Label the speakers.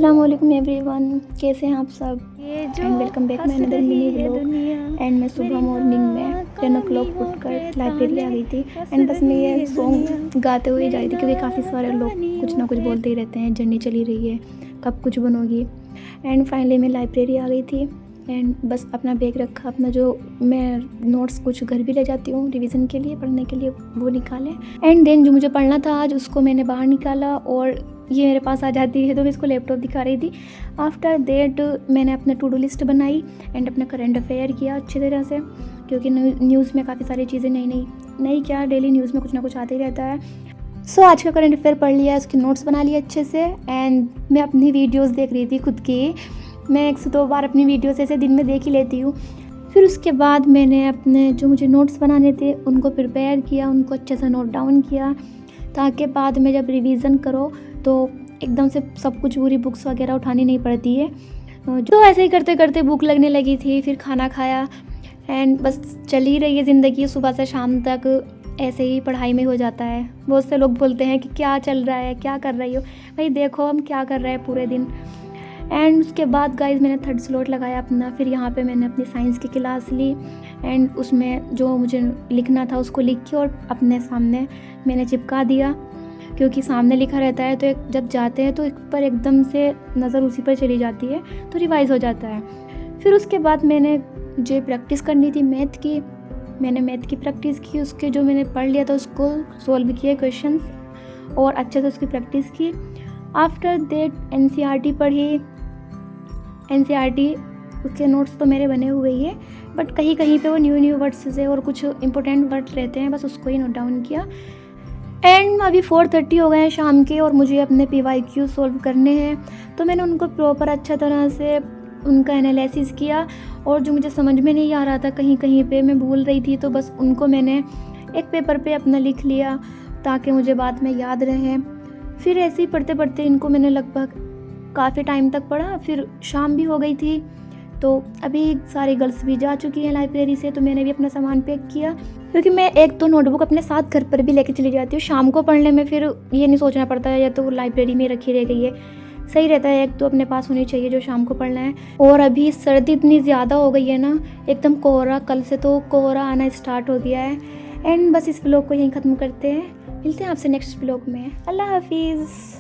Speaker 1: अस्सलाम वालेकुम एवरीवन, कैसे हैं आप सब and welcome back my another mini vlog. And मैं सुबह मॉर्निंग में 10 o'clock उठकर लाइब्रेरी आ गई थी एंड बस मैं ये सॉन्ग गाते हुए जा रही थी क्योंकि काफ़ी सारे लोग कुछ ना कुछ बोलते ही रहते हैं, जर्नी चली रही है, कब कुछ बनोगी। एंड फाइनली मैं लाइब्रेरी आ गई थी एंड बस अपना बैग रखा, अपना जो मैं नोट्स कुछ घर भी ले जाती हूँ रिवीजन के लिए, पढ़ने के लिए, वो निकाले। एंड देन जो मुझे पढ़ना था आज उसको मैंने बाहर निकाला और ये मेरे पास आ जाती है तो मैं इसको लैपटॉप दिखा रही थी। आफ्टर दैट मैंने अपना टू डू लिस्ट बनाई एंड अपना करंट अफेयर किया अच्छी तरह से, क्योंकि न्यूज़ में काफ़ी सारी चीज़ें नई क्या डेली न्यूज़ में कुछ ना कुछ आते ही रहता है। सो आज का करंट अफेयर पढ़ लिया, उसके नोट्स बना लिए अच्छे से। एंड मैं अपनी वीडियोज़ देख रही थी खुद की, मैं 102 बार अपनी वीडियोज़ ऐसे दिन में देख ही लेती हूँ। फिर उसके बाद मैंने अपने जो मुझे नोट्स बनाने थे उनको प्रिपेयर किया, उनको अच्छे से नोट डाउन किया, ताकि बाद में जब रिवीजन करो तो एकदम से सब कुछ पूरी बुक्स वगैरह उठानी नहीं पड़ती है। जो ऐसे ही करते करते भूख लगने लगी थी, फिर खाना खाया एंड बस चल ही रही है ज़िंदगी, सुबह से शाम तक ऐसे ही पढ़ाई में हो जाता है। बहुत से लोग बोलते हैं कि क्या चल रहा है, क्या कर रही हो। भाई देखो हम क्या कर रहे हैं पूरे दिन। एंड उसके बाद गाइस मैंने थर्ड स्लॉट लगाया अपना। फिर यहाँ पे मैंने अपनी साइंस की क्लास ली एंड उसमें जो मुझे लिखना था उसको लिख के और अपने सामने मैंने चिपका दिया, क्योंकि सामने लिखा रहता है तो जब जाते हैं तो एक पर एकदम से नज़र उसी पर चली जाती है तो रिवाइज़ हो जाता है। फिर उसके बाद मैंने जो प्रैक्टिस करनी थी मैथ की, मैंने मैथ की प्रैक्टिस की, उसके जो मैंने पढ़ लिया था उसको सॉल्व किए क्वेश्चंस और अच्छे से उसकी प्रैक्टिस की। आफ्टर देट एनसीईआरटी पढ़ी। एनसीईआरटी उसके नोट्स तो मेरे बने हुए ही है, बट कहीं कहीं पे वो न्यू वर्ड्स से और कुछ इंपॉर्टेंट वर्ड्स रहते हैं, बस उसको ही नोट डाउन किया। एंड अभी 4:30 हो गए हैं शाम के और मुझे अपने PYQ सॉल्व करने हैं, तो मैंने उनको प्रॉपर अच्छा तरह से उनका एनालिसिस किया और जो मुझे समझ में नहीं आ रहा था, कहीं कहीं पे मैं भूल रही थी, तो बस उनको मैंने एक पेपर पे अपना लिख लिया ताकि मुझे बाद में याद रहे। फिर ऐसे ही पढ़ते पढ़ते इनको मैंने लगभग काफ़ी टाइम तक पढ़ा, फिर शाम भी हो गई थी। तो अभी सारी गर्ल्स भी जा चुकी हैं लाइब्रेरी से, तो मैंने भी अपना सामान पैक किया, क्योंकि मैं एक तो नोटबुक अपने साथ घर पर भी लेके चली जाती हूँ शाम को पढ़ने में। फिर ये नहीं सोचना पड़ता है या तो लाइब्रेरी में रखी रह गई है, सही रहता है एक तो अपने पास होनी चाहिए जो शाम को पढ़ना है। और अभी सर्दी इतनी ज़्यादा हो गई है ना, एकदम कोहरा, कल से तो कोहरा आना स्टार्ट हो गया है। एंड बस इस व्लॉग को यहीं ख़त्म करते हैं, मिलते हैं आपसे नेक्स्ट व्लॉग में। अल्लाह हाफिज़।